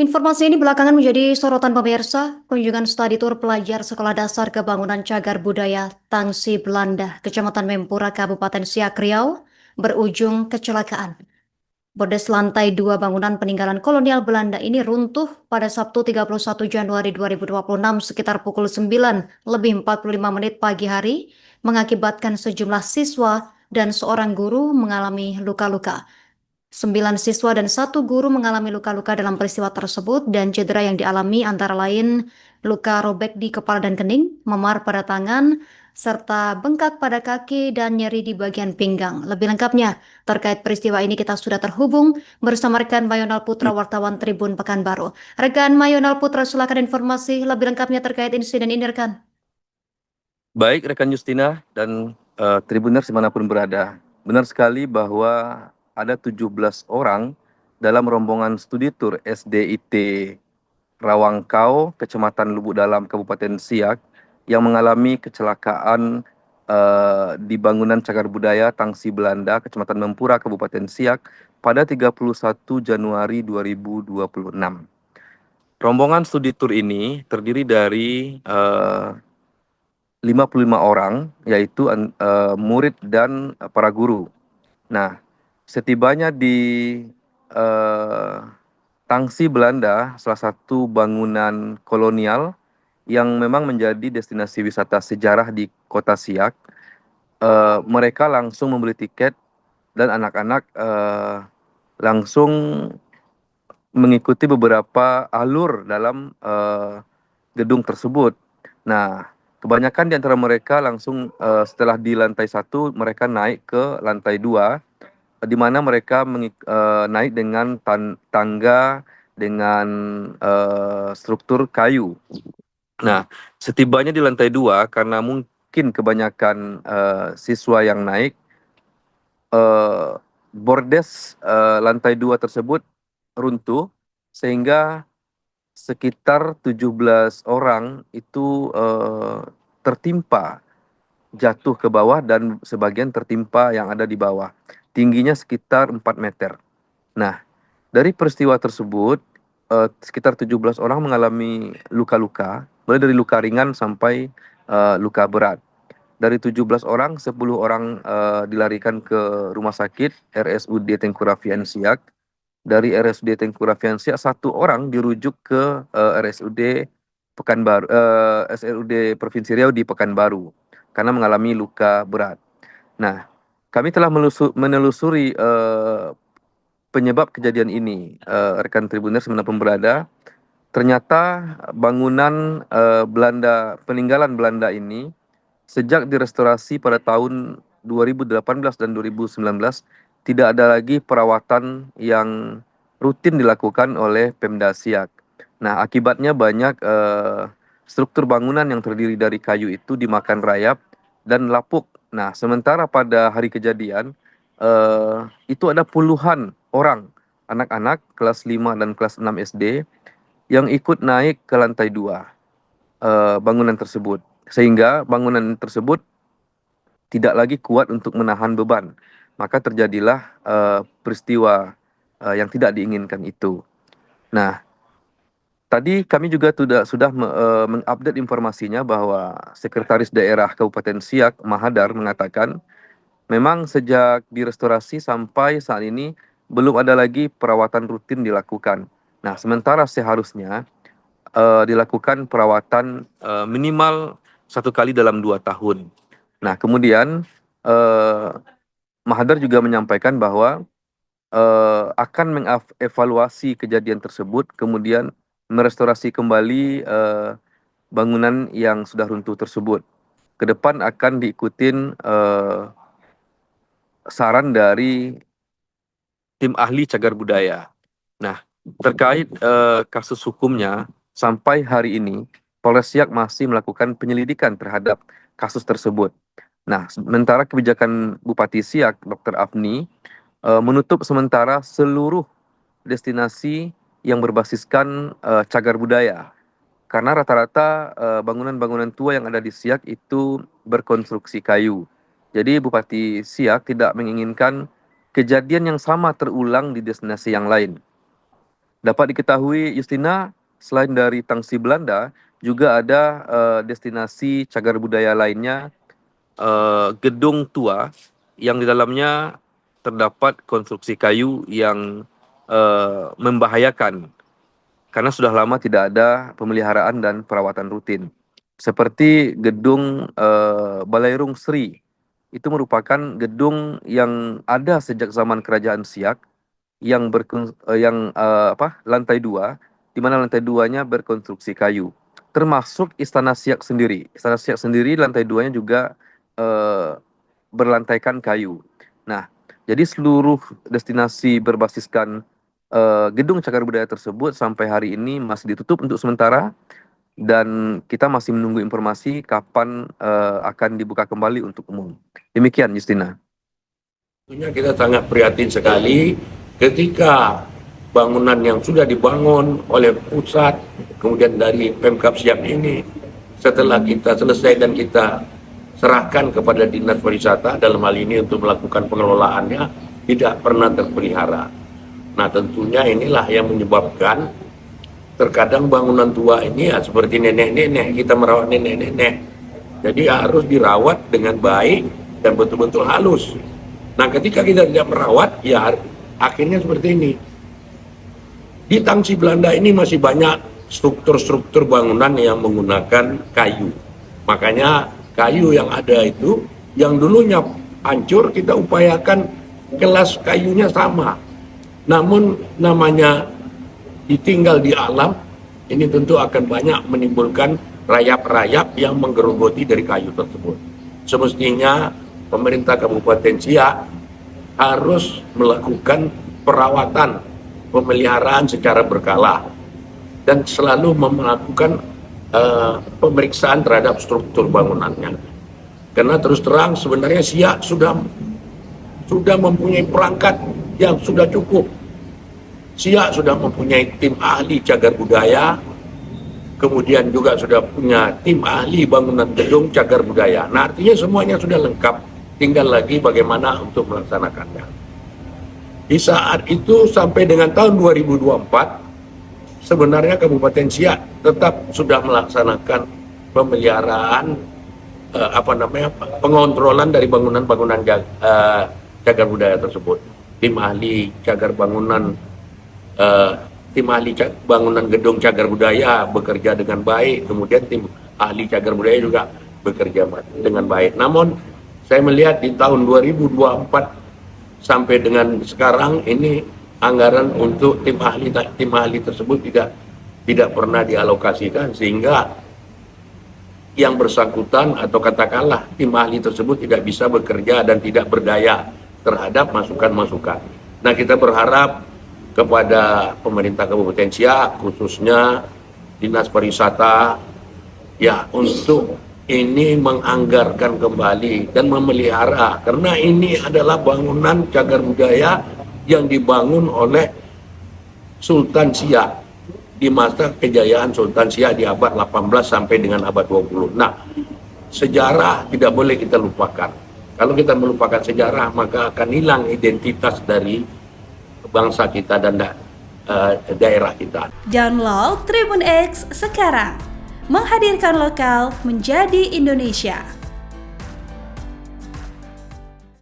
Informasi ini belakangan menjadi sorotan pemirsa. Kunjungan studi tur pelajar Sekolah Dasar Kebangunan Cagar Budaya Tangsi Belanda, Kecamatan Mempura, Kabupaten Siak Riau, berujung kecelakaan. Bordes lantai 2 bangunan peninggalan kolonial Belanda ini runtuh pada Sabtu 31 Januari 2026 sekitar pukul 9 lebih 45 menit pagi hari, mengakibatkan sejumlah siswa dan seorang guru mengalami luka-luka. 9 siswa dan 1 guru mengalami luka-luka dalam peristiwa tersebut dan cedera yang dialami antara lain luka robek di kepala dan kening, memar pada tangan, serta bengkak pada kaki dan nyeri di bagian pinggang. Lebih lengkapnya, terkait peristiwa ini kita sudah terhubung bersama rekan Mayonal Putra, wartawan Tribun Pekanbaru. Rekan Mayonal Putra, silakan informasi lebih lengkapnya terkait insiden ini, rekan. Baik, rekan Justina dan Tribuners dimanapun berada. Benar sekali bahwa ada 17 orang dalam rombongan studi tur SDIT Rawangkau, Kecamatan Lubuk Dalam, Kabupaten Siak, yang mengalami kecelakaan di bangunan cagar budaya Tangsi Belanda, Kecamatan Mempura, Kabupaten Siak, pada 31 Januari 2026. Rombongan studi tur ini terdiri dari 55 orang, yaitu murid dan para guru. Nah, setibanya di eh, Tangsi Belanda, salah satu bangunan kolonial yang memang menjadi destinasi wisata sejarah di Kota Siak, mereka langsung membeli tiket dan anak-anak langsung mengikuti beberapa alur dalam gedung tersebut. Nah, kebanyakan di antara mereka langsung setelah di lantai 1 mereka naik ke lantai 2, di mana mereka naik dengan tangga dengan struktur kayu. Nah, setibanya di lantai 2 karena mungkin kebanyakan siswa yang naik, eh, bordes lantai 2 tersebut runtuh sehingga sekitar 17 orang itu tertimpa jatuh ke bawah dan sebagian tertimpa yang ada di bawah. Tingginya sekitar 4 meter. Nah, dari peristiwa tersebut sekitar 17 orang mengalami luka-luka, mulai dari luka ringan sampai luka berat. Dari 17 orang, 10 orang dilarikan ke rumah sakit RSUD Tengkurafian Siak. Dari RSUD Tengkurafian Siak, 1 orang dirujuk ke RSUD Pekanbaru, RSUD Provinsi Riau di Pekanbaru karena mengalami luka berat. Nah, kami telah menelusuri penyebab kejadian ini, rekan Tribuners dimanapun berada. Ternyata bangunan peninggalan Belanda ini sejak direstorasi pada tahun 2018 dan 2019 tidak ada lagi perawatan yang rutin dilakukan oleh Pemda Siak. Nah, akibatnya banyak struktur bangunan yang terdiri dari kayu itu dimakan rayap dan lapuk. Nah, sementara pada hari kejadian itu ada puluhan orang anak-anak kelas 5 dan kelas 6 SD yang ikut naik ke lantai 2 bangunan tersebut, sehingga bangunan tersebut tidak lagi kuat untuk menahan beban. Maka terjadilah peristiwa yang tidak diinginkan itu. Nah, tadi kami juga sudah mengupdate informasinya bahwa Sekretaris Daerah Kabupaten Siak, Mahadar, mengatakan memang sejak direstorasi sampai saat ini belum ada lagi perawatan rutin dilakukan. Nah, sementara seharusnya dilakukan perawatan minimal 1 kali dalam 2 tahun. Nah, kemudian eh, Mahadar juga menyampaikan bahwa akan mengevaluasi kejadian tersebut, kemudian merestorasi kembali bangunan yang sudah runtuh tersebut. Ke depan akan diikutin saran dari tim ahli cagar budaya. Nah, terkait kasus hukumnya, sampai hari ini Polres Siak masih melakukan penyelidikan terhadap kasus tersebut. Nah, sementara kebijakan Bupati Siak, Dr. Afni, menutup sementara seluruh destinasi yang berbasiskan cagar budaya. Karena rata-rata bangunan-bangunan tua yang ada di Siak itu berkonstruksi kayu. Jadi Bupati Siak tidak menginginkan kejadian yang sama terulang di destinasi yang lain. Dapat diketahui, Justina, selain dari Tangsi Belanda, juga ada destinasi cagar budaya lainnya, gedung tua yang di dalamnya terdapat konstruksi kayu yang membahayakan karena sudah lama tidak ada pemeliharaan dan perawatan rutin. Seperti gedung Balairung Sri, itu merupakan gedung yang ada sejak zaman Kerajaan Siak lantai 2, di mana lantai 2-nya berkonstruksi kayu. Termasuk Istana Siak sendiri. Istana Siak sendiri lantai 2-nya juga eh, berlantaikan kayu. Nah, jadi seluruh destinasi berbasiskan gedung cagar budaya tersebut sampai hari ini masih ditutup untuk sementara dan kita masih menunggu informasi kapan akan dibuka kembali untuk umum. Demikian, Justina. Tentunya kita sangat prihatin sekali ketika bangunan yang sudah dibangun oleh pusat, kemudian dari Pemkab Siak ini, setelah kita selesai dan kita serahkan kepada Dinas Pariwisata dalam hal ini untuk melakukan pengelolaannya, tidak pernah terpelihara. Nah, tentunya inilah yang menyebabkan terkadang bangunan tua ini ya seperti nenek-nenek, kita merawat nenek-nenek. Jadi harus dirawat dengan baik dan betul-betul halus. Nah, ketika kita tidak merawat, ya akhirnya seperti ini. Di Tangsi Belanda ini masih banyak struktur-struktur bangunan yang menggunakan kayu. Makanya kayu yang ada itu, yang dulunya hancur, kita upayakan kelas kayunya sama. Namun namanya ditinggal di alam, ini tentu akan banyak menimbulkan rayap-rayap yang menggerogoti dari kayu tersebut. Semestinya pemerintah Kabupaten Siak harus melakukan perawatan, pemeliharaan secara berkala dan selalu melakukan pemeriksaan terhadap struktur bangunannya. Karena terus terang sebenarnya Siak sudah mempunyai perangkat yang sudah cukup. Siak sudah mempunyai tim ahli cagar budaya, kemudian juga sudah punya tim ahli bangunan gedung cagar budaya. Nah, artinya semuanya sudah lengkap, tinggal lagi bagaimana untuk melaksanakannya. Di saat itu sampai dengan tahun 2024, sebenarnya Kabupaten Siak tetap sudah melaksanakan pemeliharaan pengontrolan dari bangunan-bangunan cagar budaya tersebut. Tim ahli cagar bangunan bangunan gedung cagar budaya bekerja dengan baik, kemudian tim ahli cagar budaya juga bekerja dengan baik. Namun saya melihat di tahun 2024 sampai dengan sekarang ini anggaran untuk tim ahli tersebut tidak pernah dialokasikan, sehingga yang bersangkutan atau katakanlah tim ahli tersebut tidak bisa bekerja dan tidak berdaya terhadap masukan-masukan. Nah, kita berharap kepada pemerintah Kabupaten Siak, khususnya Dinas Pariwisata, ya untuk ini menganggarkan kembali dan memelihara, karena ini adalah bangunan cagar budaya yang dibangun oleh Sultan Siak di masa kejayaan Sultan Siak di abad 18 sampai dengan abad 20. Nah, sejarah tidak boleh kita lupakan. Kalau kita melupakan sejarah, maka akan hilang identitas dari bangsa kita dan daerah kita. Download Tribun X sekarang, menghadirkan lokal menjadi Indonesia.